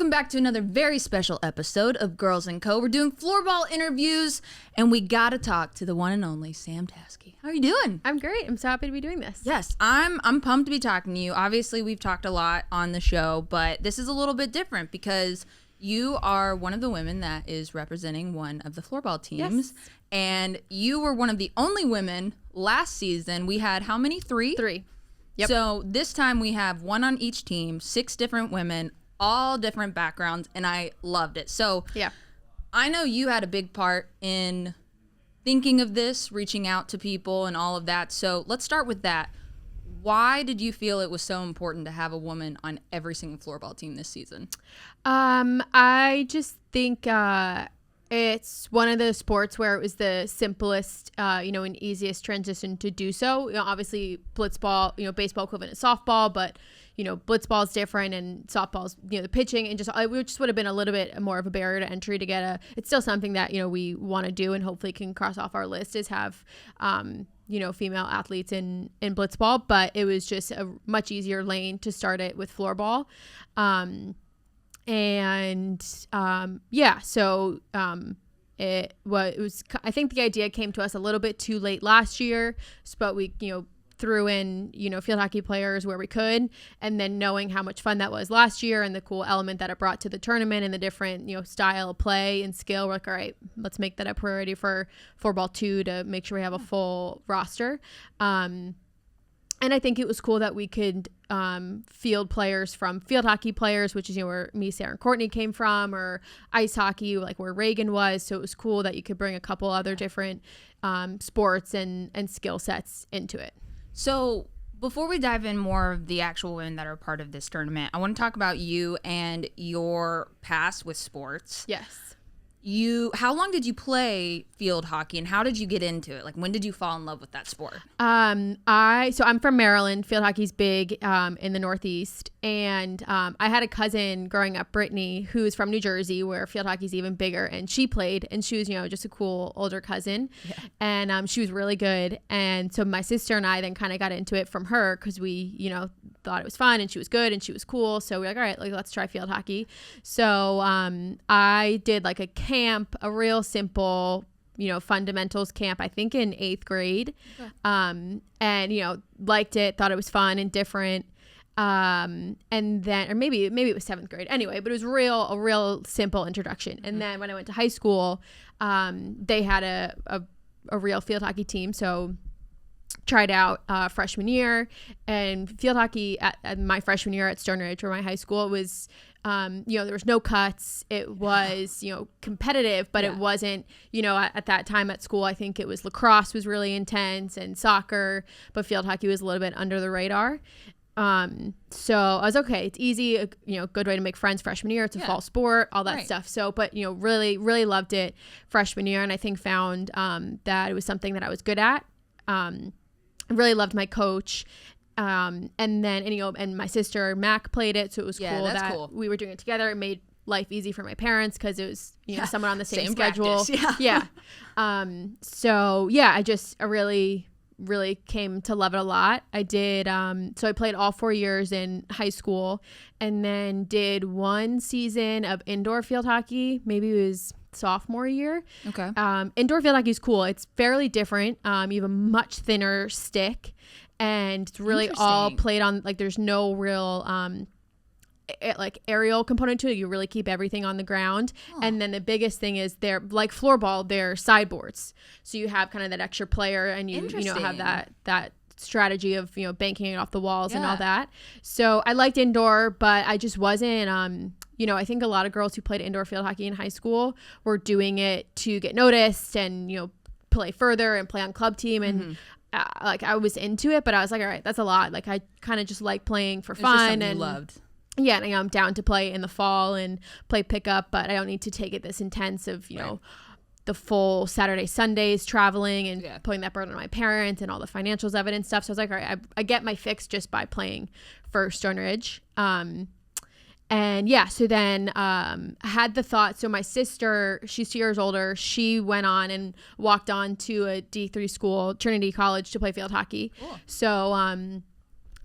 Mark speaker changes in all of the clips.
Speaker 1: Welcome back to another very special episode of Girls & Co. We're doing floorball interviews, and we gotta talk to the one and only Sam Taskey. How are you doing?
Speaker 2: I'm great. I'm so happy to be doing this.
Speaker 1: Yes, I'm pumped to be talking to you. Obviously, we've talked a lot on the show, but this is a little bit different because you are one of the women that is representing one of the floorball teams.
Speaker 2: Yes.
Speaker 1: And you were one of the only women last season. We had how many? Three?
Speaker 2: Yep.
Speaker 1: So this time we have one on each team, 6 different women, all different backgrounds, and I loved it. So
Speaker 2: yeah,
Speaker 1: I know you had a big part in thinking of this, reaching out to people and all of that. So let's start with that. Why did you feel it was so important to have a woman on every single floorball team this season?
Speaker 2: I just think it's one of the sports where it was the simplest, and easiest transition to do so. Obviously, blitzball, baseball equivalent is softball, but blitzball is different, and softball's, the pitching, and it just would have been a little bit more of a barrier to entry to get it's still something that, we want to do and hopefully can cross off our list is have, female athletes in blitzball, but it was just a much easier lane to start it with floorball. It was, I think the idea came to us a little bit too late last year, but we, threw in, field hockey players where we could, and then knowing how much fun that was last year and the cool element that it brought to the tournament and the different, style of play and skill, we're like, all right, let's make that a priority for Floorball 2 to make sure we have a full roster. And I think it was cool that we could field players from field hockey players, which is, where me, Sarah, and Courtney came from, or ice hockey, like where Reagan was. So it was cool that you could bring a couple other different sports and skill sets into it.
Speaker 1: So before we dive in more of the actual women that are part of this tournament, I want to talk about you and your past with sports.
Speaker 2: Yes.
Speaker 1: How long did you play field hockey, and how did you get into it? Like, when did you fall in love with that sport?
Speaker 2: I'm from Maryland. Field hockey's big in the Northeast, and I had a cousin growing up, Brittany, who's from New Jersey, where field hockey's even bigger, and she played, and she was, just a cool older cousin, and she was really good, and so my sister and I then kind of got into it from her because we, thought it was fun, and she was good, and she was cool, so we're like, all right, let's try field hockey. So I did like a camp, a real simple, fundamentals camp, I think in 8th grade. Okay. And, liked it, thought it was fun and different. And then, or maybe it was 7th grade anyway, but it was a real simple introduction. Mm-hmm. And then when I went to high school, they had a real field hockey team. So tried out freshman year, and field hockey at my freshman year at Stone Ridge, where my high school, it was there was no cuts. It was competitive, but it wasn't at that time at school, I think it was lacrosse was really intense and soccer, but field hockey was a little bit under the radar. So I was okay, it's easy, good way to make friends freshman year. It's a fall sport, all that stuff. So, but really, really loved it freshman year, and I think found that it was something that I was good at. I really loved my coach. And then, and my sister Mac played it. So it was cool that we were doing it together. It made life easy for my parents because it was, someone on the same schedule.
Speaker 1: Yeah.
Speaker 2: I really, really came to love it a lot. I did. So I played all 4 years in high school, and then did 1 season of indoor field hockey. Maybe it was sophomore year.
Speaker 1: Okay.
Speaker 2: Indoor field hockey is cool. It's fairly different. You have a much thinner stick, and it's really all played on, like, there's no real aerial component to it. You really keep everything on the ground. And then the biggest thing is they're like floorball, they're sideboards. So you have kind of that extra player, and you have that strategy of banking it off the walls and all that. So I liked indoor, but I just wasn't I think a lot of girls who played indoor field hockey in high school were doing it to get noticed and play further and play on club team, and I was into it, but I was like, all right, that's a lot. Like, I kind of just like playing for fun, and
Speaker 1: loved.
Speaker 2: Yeah, and I'm down to play in the fall and play pickup, but I don't need to take it this intense of the full Saturday, Sundays traveling and putting that burden on my parents and all the financials of it and stuff. So I was like, all right, I get my fix just by playing for Stone Ridge. So then I had the thought. So my sister, she's 2 years older. She went on and walked on to a D3 school, Trinity College, to play field hockey. Cool. So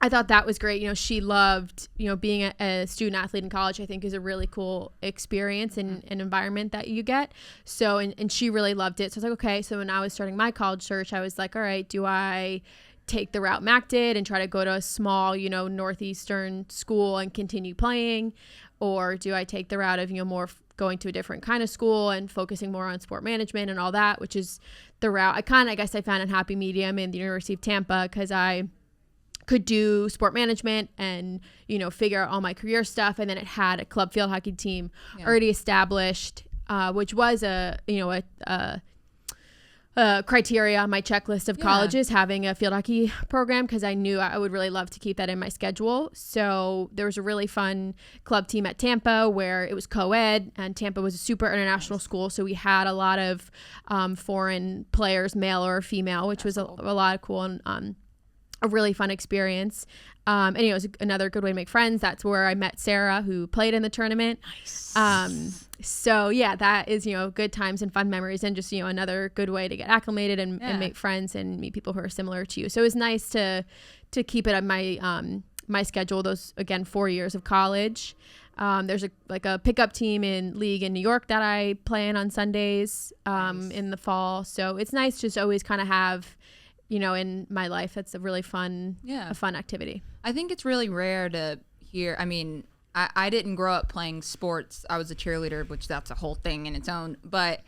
Speaker 2: I thought that was great. She loved, being a student athlete in college, I think is a really cool experience and an environment that you get. So, and she really loved it. So I was like, okay. So when I was starting my college search, I was like, all right, do I take the route Mac did and try to go to a small, Northeastern school and continue playing? Or do I take the route of, more going to a different kind of school and focusing more on sport management and all that, which is the route I guess I found a happy medium in the University of Tampa, because I could do sport management and, figure out all my career stuff. And then it had a club field hockey team already established, which was a criteria on my checklist of colleges, having a field hockey program, because I knew I would really love to keep that in my schedule. So there was a really fun club team at Tampa where it was co-ed, and Tampa was a super international school. So we had a lot of foreign players, male or female, which was a lot of cool and a really fun experience. And it was another good way to make friends. That's where I met Sarah, who played in the tournament. Nice. So yeah, that is, good times and fun memories, and just, another good way to get acclimated and make friends and meet people who are similar to you. So it was nice to keep it on my, my schedule, those, again, 4 years of college. There's a pickup team in league in New York that I play in on Sundays, in the fall. So it's nice just always kind of have, in my life, that's a really fun, a fun activity.
Speaker 1: I think it's really rare to hear. I mean, I didn't grow up playing sports. I was a cheerleader, which that's a whole thing in its own. But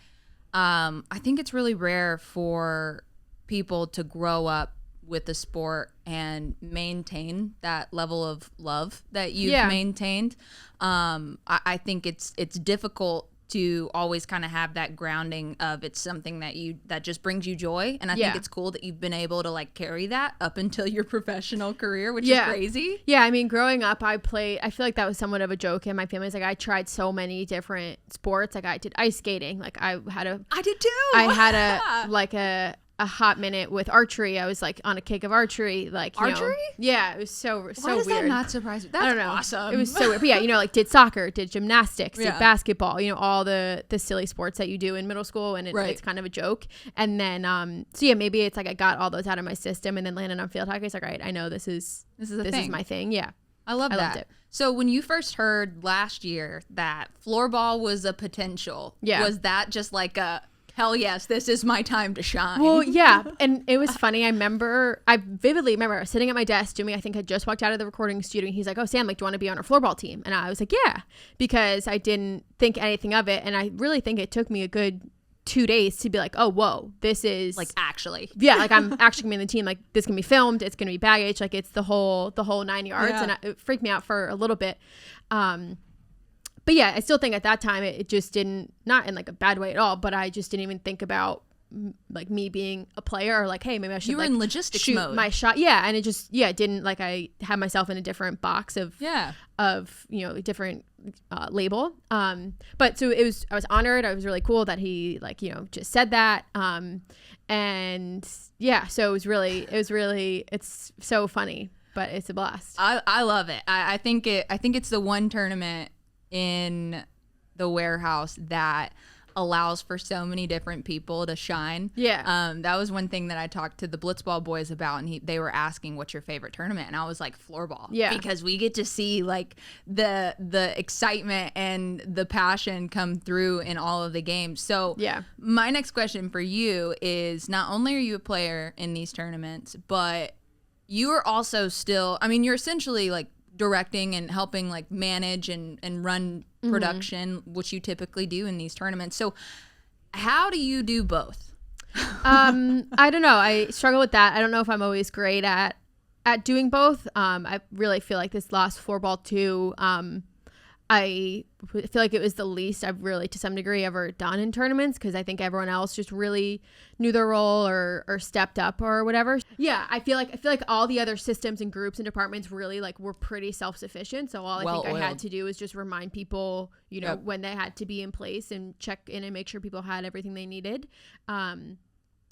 Speaker 1: I think it's really rare for people to grow up with the sport and maintain that level of love that you've maintained. I think it's difficult to always kind of have that grounding of it's something that just brings you joy. And I think it's cool that you've been able to carry that up until your professional career, which is crazy.
Speaker 2: Yeah. I mean, growing up, I feel like that was somewhat of a joke in my family. It's I tried so many different sports. I did ice skating. I did too. I had a hot minute with archery. I was on a kick of archery.
Speaker 1: Archery?
Speaker 2: Yeah, it was so
Speaker 1: Why does
Speaker 2: weird.
Speaker 1: That not surprise me? That's
Speaker 2: I don't know.
Speaker 1: Awesome.
Speaker 2: It was so weird. But yeah, did soccer, did gymnastics, did basketball, all the silly sports that you do in middle school, and it's kind of a joke. And then so yeah, maybe it's I got all those out of my system, and then landed on field hockey. It's all right, I know this is my thing. Yeah.
Speaker 1: I loved it. So when you first heard last year that floorball was a potential, was that just a hell yes, this is my time to shine?
Speaker 2: Well, yeah. And it was funny. I vividly remember I was sitting at my desk. Jimmy, I think, had just walked out of the recording studio, and he's like, oh, Sam, do you want to be on our floorball team? And I was like, yeah, because I didn't think anything of it. And I really think it took me a good 2 days to be like, oh, whoa, this is
Speaker 1: actually.
Speaker 2: Yeah. I'm actually gonna be in the team. This can be filmed. It's going to be baggage. it's the whole 9 yards. And it freaked me out for a little bit. But yeah, I still think at that time it just didn't, not in a bad way at all, but I just didn't even think about me being a player, or hey, maybe I should.
Speaker 1: You were in logistics
Speaker 2: shoot
Speaker 1: mode.
Speaker 2: My shot. Yeah. And it just, didn't I had myself in a different box of a different label. But so I was honored. I was really cool that he just said that. And yeah, so it was really, it's so funny, but it's a blast.
Speaker 1: I love it. I think it's the one tournament in the warehouse that allows for so many different people to shine.
Speaker 2: Yeah.
Speaker 1: That was one thing that I talked to the Blitzball boys about, and they were asking, what's your favorite tournament? And I was like, floorball.
Speaker 2: Yeah.
Speaker 1: Because we get to see the excitement and the passion come through in all of the games. So my next question for you is, not only are you a player in these tournaments, but you are also still, you're essentially directing and helping manage and run production, which you typically do in these tournaments. So how do you do both?
Speaker 2: I don't know. I struggle with that. I don't know if I'm always great at doing both. I really feel like this last floorball too, I feel like it was the least I've really, to some degree, ever done in tournaments, because I think everyone else just really knew their role or stepped up or whatever. Yeah, I feel like all the other systems and groups and departments really were pretty self-sufficient. So all I think I had to do was just remind people, when they had to be in place, and check in and make sure people had everything they needed.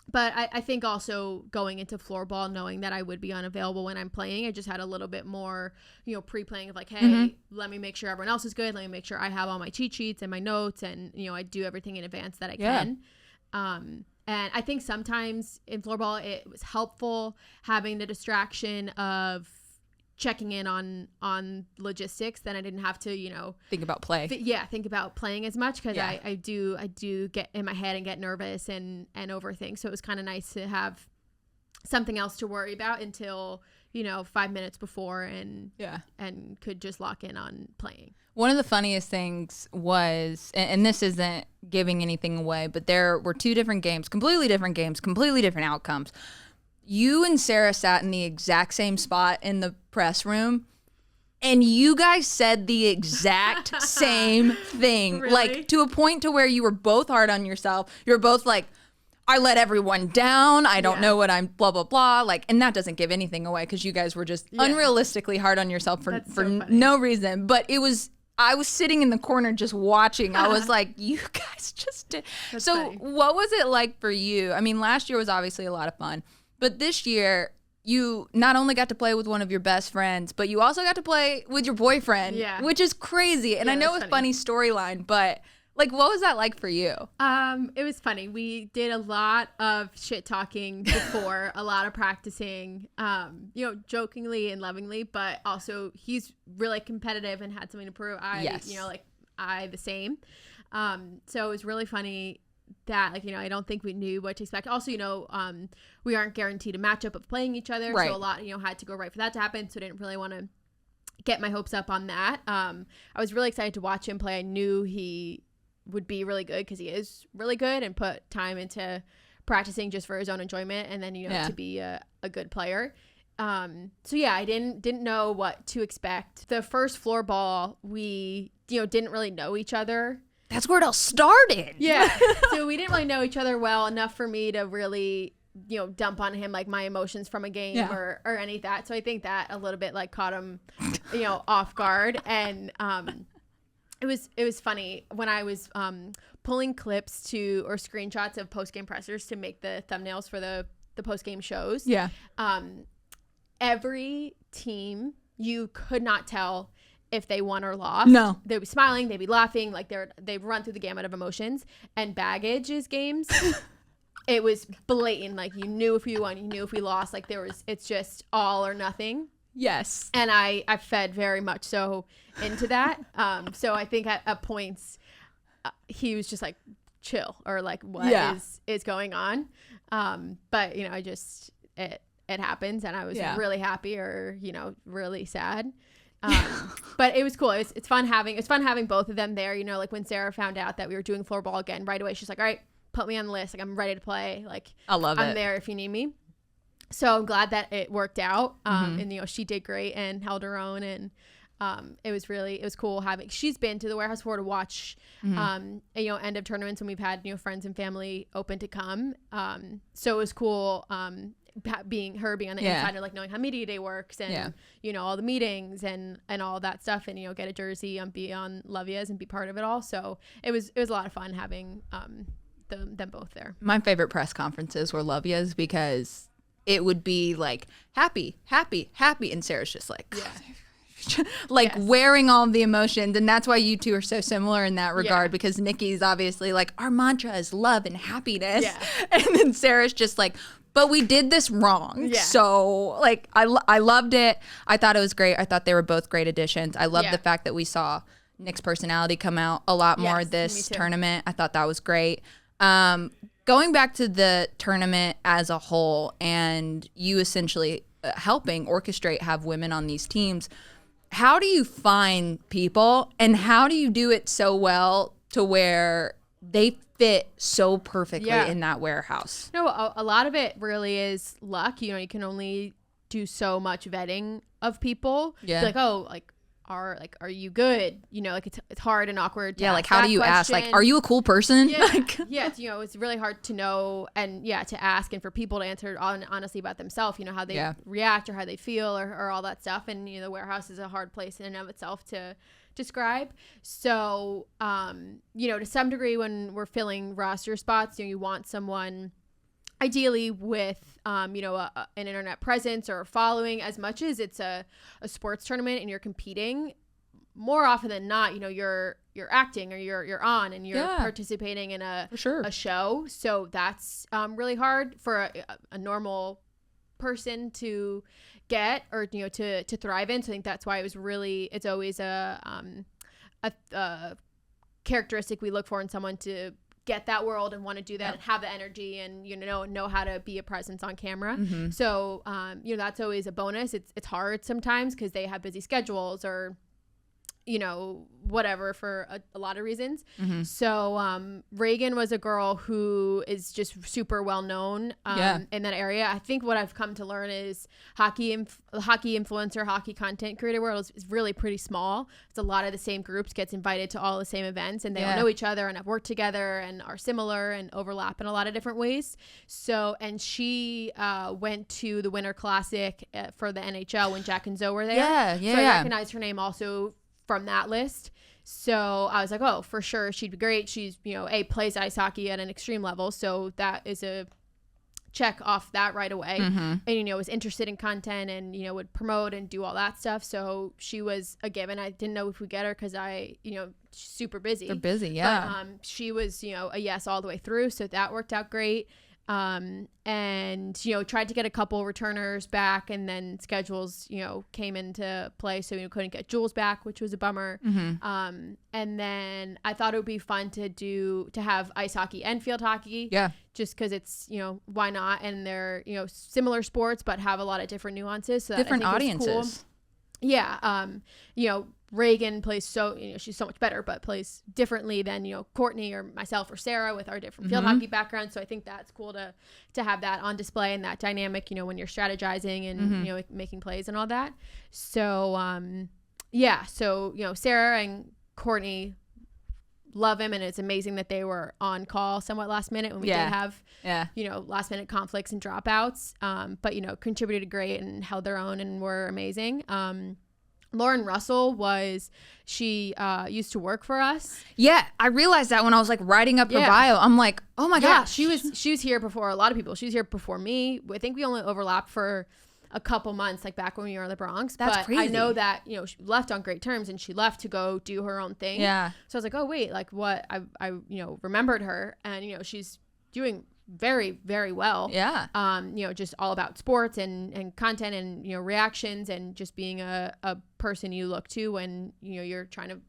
Speaker 2: But I think also going into floorball, knowing that I would be unavailable when I'm playing, I just had a little bit more, pre-playing of hey, let me make sure everyone else is good. Let me make sure I have all my cheat sheets and my notes, and, I do everything in advance that I can. And I think sometimes in floorball, it was helpful having the distraction of, checking in on logistics, then I didn't have to, you know,
Speaker 1: think about play.
Speaker 2: Think about playing as much, because
Speaker 1: Yeah.
Speaker 2: I do get in my head and get nervous and overthink. So it was kind of nice to have something else to worry about until, you know, 5 minutes before, and could just lock in on playing.
Speaker 1: One of the funniest things was, and this isn't giving anything away, but there were two different games, completely different outcomes. You and Sarah sat in the exact same spot in the press room, and you guys said the exact same thing.
Speaker 2: Really?
Speaker 1: Like, to a point to where you were both hard on yourself. You were both like, I let everyone down. I don't know what I'm blah, blah, blah. Like, and that doesn't give anything away, because you guys were just unrealistically hard on yourself for no reason. But I was sitting in the corner just watching. I was like, you guys just did. So funny. What was it like for you? I mean, last year was obviously a lot of fun. But this year, you not only got to play with one of your best friends, but you also got to play with your boyfriend, which is crazy. And I know it's a funny storyline, but like, what was that like for you?
Speaker 2: It was funny. We did a lot of shit talking before, a lot of practicing, you know, jokingly and lovingly, but also he's really competitive and had something to prove. I the same. So it was really funny that, like, you know, I don't think we knew what to expect. Also, you know, we aren't guaranteed a matchup of playing each other. Right. So a lot, you know, had to go right for that to happen. So I didn't really want to get my hopes up on that. I was really excited to watch him play. I knew he would be really good, because he is really good and put time into practicing just for his own enjoyment, and then, you know, to be a good player. So yeah, I didn't know what to expect. The first floorball, we, you know, didn't really know each other.
Speaker 1: That's where it all started.
Speaker 2: Yeah. So we didn't really know each other well enough for me to really, you know, dump on him like my emotions from a game or any of that. So I think that a little bit like caught him, you know, off guard. And it was funny when I was pulling clips or screenshots of post-game pressers to make the thumbnails for the post-game shows. Yeah. Every team, you could not tell if they won or lost. No. They'd be smiling, they'd be laughing, like they'd run through the gamut of emotions. And Baggage's games, it was blatant. Like, you knew if you won, you knew if we lost. Like, it's just all or nothing. Yes. And I fed very much so into that. So I think at points he was just like, chill, or like, what is going on? But, you know, it happens, and I was really happy, or, you know, really sad. But it was cool. It's fun having both of them there. You know, like when Sarah found out that we were doing floorball again, right away she's like, all right, put me on the list. Like, I'm ready to play. Like, I'm there if you need me. So I'm glad that it worked out. And, you know, she did great and held her own. And it was cool having, she's been to the warehouse floor to watch, you know, end of tournaments when we've had, you know, friends and family open to come. So it was cool, being on the inside, and like knowing how media day works, and you know, all the meetings and all that stuff, and, you know, get a jersey and be on Lovia's and be part of it all. So it was a lot of fun having them both there.
Speaker 1: My favorite press conferences were Lovia's, because it would be like happy, and Sarah's just like like wearing all the emotions. And that's why you two are so similar in that regard, because Nikki's obviously like, our mantra is love and happiness, and then Sarah's just like, but we did this wrong. So like, I loved it. I thought it was great. I thought they were both great additions. I love the fact that we saw Nick's personality come out a lot more this tournament. I thought that was great. Going back to the tournament as a whole, and you essentially helping orchestrate, have women on these teams, how do you find people, and how do you do it so well to where they fit so perfectly in that warehouse?
Speaker 2: No, a lot of it really is luck. You know, you can only do so much vetting of people. Yeah. Like, oh, like, are you good? You know, like, it's hard and awkward to ask,
Speaker 1: like, how do you ask? Like, are you a cool person?
Speaker 2: Yeah. Like, it's, you know, it's really hard to know, and to ask, and for people to answer honestly about themselves, you know, how they react or how they feel, or all that stuff. And, you know, the warehouse is a hard place in and of itself to describe. So, you know, to some degree, when we're filling roster spots, you know, you want someone ideally with, you know, an internet presence or a following. As much as it's a sports tournament and you're competing, more often than not, you know, you're acting, or you're on, and you're participating in a show. So that's really hard for a normal person to get or to thrive in. So I think that's why it's always a characteristic we look for in someone to get that world and want to do that and have the energy and know how to be a presence on camera. So that's always a bonus. It's hard sometimes because they have busy schedules or whatever for a lot of reasons. So Reagan was a girl who is just super well known in that area. I think what I've come to learn is hockey influencer, hockey content creator world is really pretty small. It's a lot of the same groups gets invited to all the same events, and they all know each other and have worked together and are similar and overlap in a lot of different ways. So, and she went to the Winter Classic for the NHL when Jack and Zoe were there. So I recognized her name also from that list. So I was like, oh, for sure she'd be great. She's plays ice hockey at an extreme level, so that is a check off that right away. And was interested in content and would promote and do all that stuff, so she was a given. I didn't know if we'd get her because super busy.
Speaker 1: They're busy,
Speaker 2: but she was a yes all the way through, so that worked out great. And tried to get a couple returners back, and then schedules came into play, so couldn't get Jules back, which was a bummer. And then I thought it would be fun to have ice hockey and field hockey, just because it's why not, and they're similar sports but have a lot of different nuances, so
Speaker 1: different audiences.
Speaker 2: Cool. Reagan plays she's so much better, but plays differently than Courtney or myself or Sarah with our different field hockey backgrounds. So I think that's cool to have that on display and that dynamic when you're strategizing and making plays and all that. So Sarah and Courtney love him, and it's amazing that they were on call somewhat last minute when we did have last minute conflicts and dropouts, but contributed great and held their own and were amazing. Lauren Russell she used to work for us. Yeah,
Speaker 1: I realized that when I was like writing up her bio. I'm like, oh my gosh.
Speaker 2: She was here before a lot of people. She was here before me. I think we only overlapped for a couple months, like back when we were in the Bronx.
Speaker 1: That's crazy.
Speaker 2: I know that she left on great terms, and she left to go do her own thing.
Speaker 1: Yeah.
Speaker 2: So I was like, oh wait, like what? I remembered her, and she's doing very, very well. Just all about sports and content and reactions, and just being a person you look to when you're trying to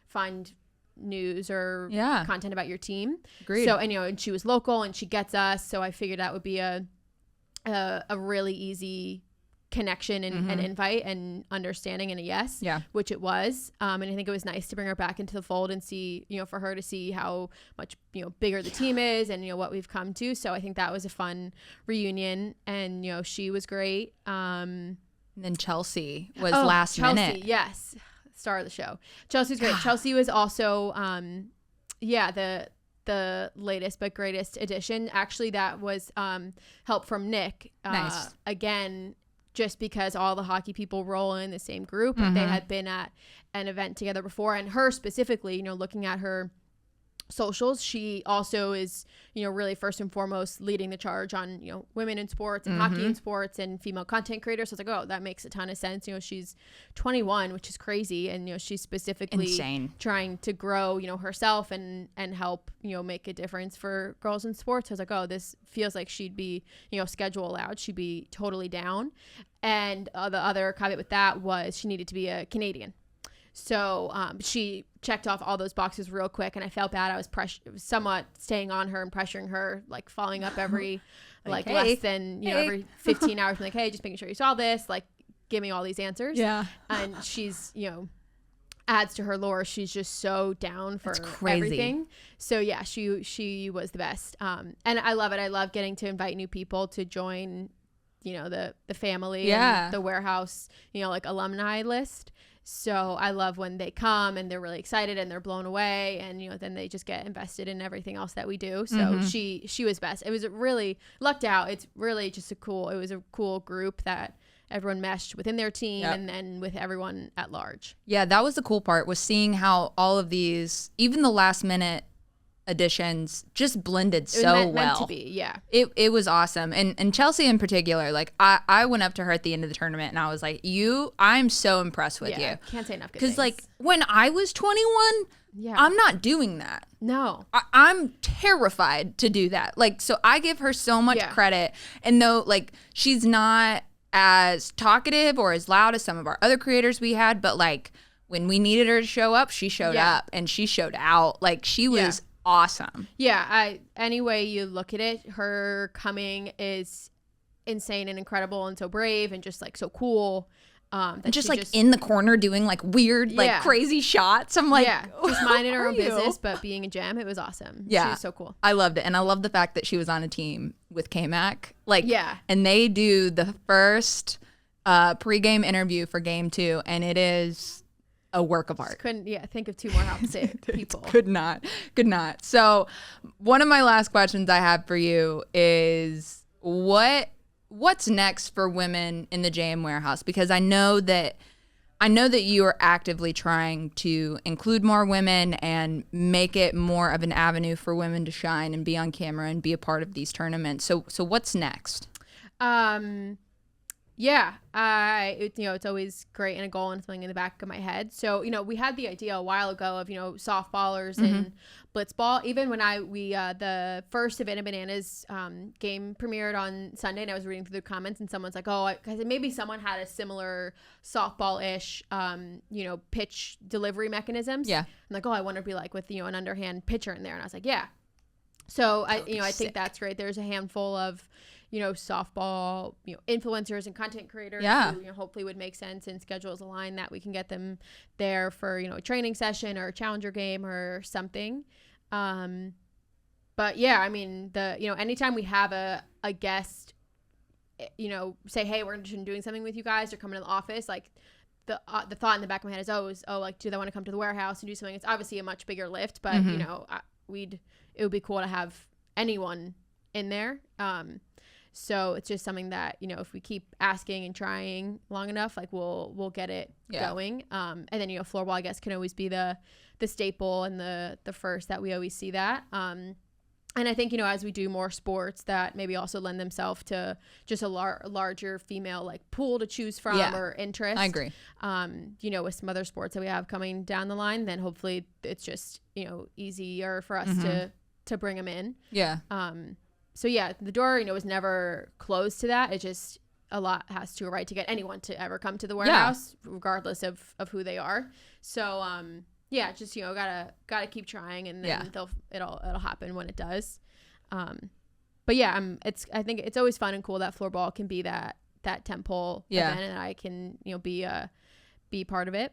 Speaker 2: find news or content about your team.
Speaker 1: Agreed.
Speaker 2: So and she was local, and she gets us, so I figured that would be a really easy connection and invite and understanding and a yes, which it was. And I think it was nice to bring her back into the fold and see, for her to see how much, bigger the team is and, what we've come to. So I think that was a fun reunion, and, she was great.
Speaker 1: And then Chelsea was last minute.
Speaker 2: Yes. Star of the show. Chelsea's great. Chelsea was also, the latest but greatest addition. Actually, that was help from Nick.
Speaker 1: Nice.
Speaker 2: Again, just because all the hockey people roll in the same group. They had been at an event together before, and her specifically, looking at her socials, she also is, really first and foremost leading the charge on, women in sports and hockey in sports and female content creators. So it's like, oh, that makes a ton of sense. She's 21, which is crazy. And, she's specifically
Speaker 1: insane,
Speaker 2: trying to grow, herself and help, make a difference for girls in sports. So I was like, oh, this feels like she'd be, schedule allowed. She'd be totally down. And the other caveat with that was she needed to be a Canadian. So she checked off all those boxes real quick, and I felt bad. I was somewhat staying on her and pressuring her, like following up every
Speaker 1: hey,
Speaker 2: less than every 15 hours. I'm like, hey, just making sure you saw this. Like, give me all these answers.
Speaker 1: Yeah.
Speaker 2: And she's adds to her lore. She's just so down for everything. So yeah, she was the best. And I love it. I love getting to invite new people to join, the family and the warehouse, like alumni list. So I love when they come and they're really excited and they're blown away, and then they just get invested in everything else that we do. So she was best. It was really lucked out. It's really just it was a cool group that everyone meshed within their team and then with everyone at large. Yeah,
Speaker 1: that was the cool part, was seeing how all of these, even the last minute additions, just blended so well.
Speaker 2: Meant to be, yeah.
Speaker 1: It was awesome. And Chelsea in particular, like I went up to her at the end of the tournament and I was like, I'm so impressed with you.
Speaker 2: Can't say enough good things.
Speaker 1: Because like when I was 21, I'm not doing that.
Speaker 2: No.
Speaker 1: I'm terrified to do that. Like, so I give her so much credit. And though like she's not as talkative or as loud as some of our other creators we had, but like when we needed her to show up, she showed up and she showed out. Like she was awesome.
Speaker 2: Yeah, any way you look at it, her coming is insane and incredible and so brave and just like so cool.
Speaker 1: And just like in the corner doing like weird, like crazy shots. I'm like,
Speaker 2: just minding her own business, but being a gem. It was awesome.
Speaker 1: Yeah.
Speaker 2: She was so cool.
Speaker 1: I loved it. And I love the fact that she was on a team with K-Mac. Like, and they do the first pregame interview for game 2, and it is a work of art.
Speaker 2: Couldn't think of 2 more opposite people.
Speaker 1: Could not. So one of my last questions I have for you is what's next for women in the JM Warehouse? Because I know that you are actively trying to include more women and make it more of an avenue for women to shine and be on camera and be a part of these tournaments. So what's next?
Speaker 2: It's always great and a goal and something in the back of my head. So, we had the idea a while ago of, softballers and blitzball. Even when the first Savannah Bananas game premiered on Sunday, and I was reading through the comments, and someone's like, because maybe someone had a similar softball-ish, pitch delivery mechanisms. Yeah. I'm like, I want to be like with, an underhand pitcher in there. And I was like, yeah. So I think that's great. There's a handful of, softball, influencers and content creators who, hopefully would make sense and schedules align that we can get them there for, a training session or a challenger game or something. But yeah, I mean, anytime we have a guest, say, hey, we're interested in doing something with you guys or coming to the office, like the thought in the back of my head is always, like, do they want to come to the warehouse and do something? It's obviously a much bigger lift, but it would be cool to have anyone in there. So it's just something that, if we keep asking and trying long enough, like we'll get it going. And then, floorball, I guess, can always be the staple and the first that we always see that. And I think, as we do more sports that maybe also lend themselves to just a larger female like pool to choose from or interest. I agree. With some other sports that we have coming down the line, then hopefully it's just, easier for us to bring them in. Yeah. So yeah, the door, was never closed to that. It just, a lot has to right to get anyone to ever come to the warehouse, regardless of who they are. So, just, gotta keep trying, and then it'll happen when it does. But yeah, I think it's always fun and cool that floorball can be that tentpole event, and I can, be part of it.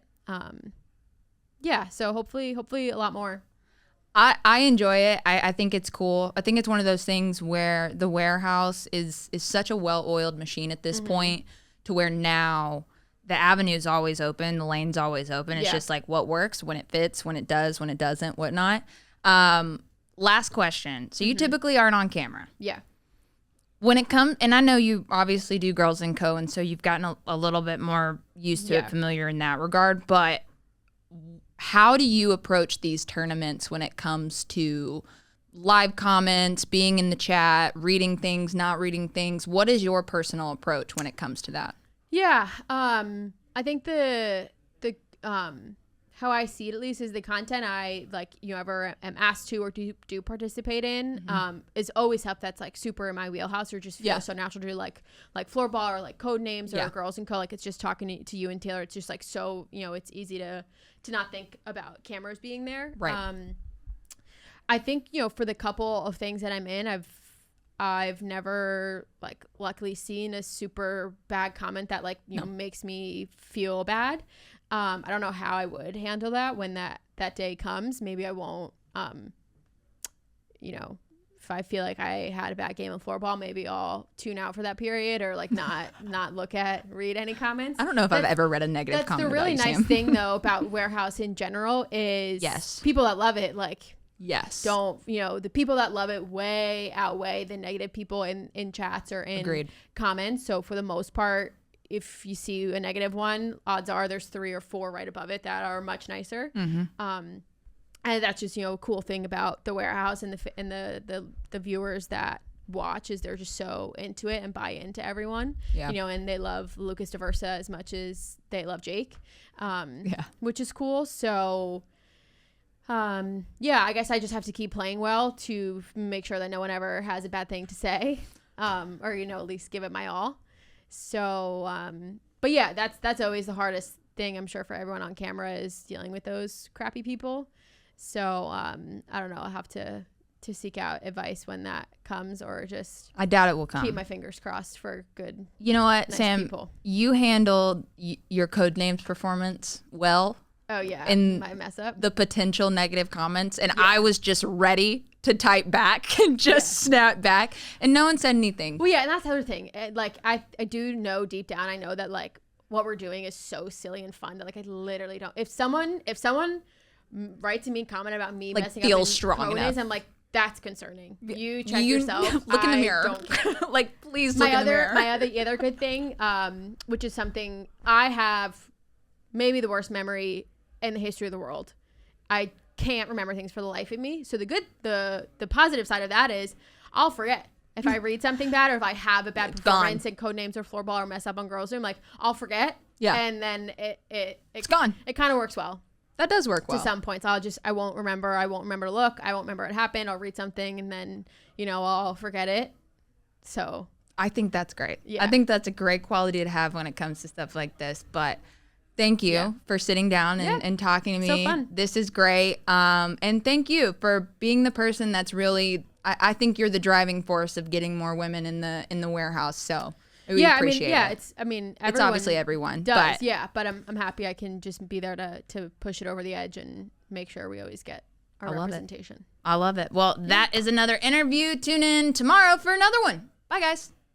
Speaker 2: So hopefully a lot more.
Speaker 1: I enjoy it. I think it's cool. I think it's one of those things where the warehouse is such a well-oiled machine at this point, to where now the avenue is always open, the lane's always open. It's just like what works, when it fits, when it does, when it doesn't, whatnot. Last question. So you typically aren't on camera. Yeah. When it comes, and I know you obviously do Girls & Co., and so you've gotten a little bit more used to it, familiar in that regard, but how do you approach these tournaments when it comes to live comments, being in the chat, reading things, not reading things? What is your personal approach when it comes to that?
Speaker 2: Yeah, I think the how I see it, at least, is the content I ever am asked to or do participate in is always stuff that's like super in my wheelhouse, or just feels so natural to do, like floorball or like code names or Girls & Co. Like, it's just talking to you and Taylor. It's just like so, it's easy to not think about cameras being there. Right. I think, for the couple of things that I'm in, I've never luckily seen a super bad comment that makes me feel bad. I don't know how I would handle that when that day comes. Maybe I won't, if I feel like I had a bad game of floorball, maybe I'll tune out for that period, or not read any comments.
Speaker 1: I don't know if I've ever read a negative comment.
Speaker 2: That's the really nice thing though about Warehouse in general is people that love it, don't, the people that love it way outweigh the negative people in chats or in comments. So for the most part, if you see a negative one, odds are there's 3 or 4 right above it that are much nicer. And that's just, a cool thing about the warehouse and the viewers that watch, is they're just so into it and buy into everyone, and they love Lucas Diversa as much as they love Jake, which is cool. So, I guess I just have to keep playing well to make sure that no one ever has a bad thing to say, or, at least give it my all. So, but yeah, that's always the hardest thing, I'm sure, for everyone on camera, is dealing with those crappy people. So, I don't know. I'll have to seek out advice when that comes, or just
Speaker 1: I doubt it will come.
Speaker 2: Keep my fingers crossed for good.
Speaker 1: You know what,
Speaker 2: nice
Speaker 1: Sam?
Speaker 2: people.
Speaker 1: You handled your Codenames performance well.
Speaker 2: Oh yeah,
Speaker 1: in
Speaker 2: my mess up.
Speaker 1: The potential negative comments, and I was just ready to type back and just snap back, and no one said anything.
Speaker 2: Well, yeah, and that's the other thing. Like I do know deep down, I know that like what we're doing is so silly and fun that like I literally don't. If someone writes to me, comment about me like messing
Speaker 1: feel
Speaker 2: up
Speaker 1: strong enough,
Speaker 2: I'm like, that's concerning. You check yourself.
Speaker 1: Look in the mirror. Like, please look in the mirror.
Speaker 2: My other good thing, which is something I have, maybe the worst memory in the history of the world. I can't remember things for the life of me. So the positive side of that is I'll forget. If I read something bad, or if I have a bad performance in Codenames or Floorball, or mess up on Girls Room, like I'll forget. Yeah. And then it's gone. It kind of works well.
Speaker 1: That does work well.
Speaker 2: To some points. I won't remember. I won't remember to look. I won't remember it happened. I'll read something and then, I'll forget it. So
Speaker 1: I think that's great.
Speaker 2: Yeah.
Speaker 1: I think that's a great quality to have when it comes to stuff like this. But thank you for sitting down and talking to me.
Speaker 2: So fun.
Speaker 1: This is great. And thank you for being the person that's really, I think you're the driving force of getting more women in the warehouse. So we appreciate it.
Speaker 2: It's
Speaker 1: obviously everyone
Speaker 2: does. But I'm happy I can just be there to push it over the edge and make sure we always get our representation.
Speaker 1: I love it. Well, that is another interview. Tune in tomorrow for another one. Bye, guys.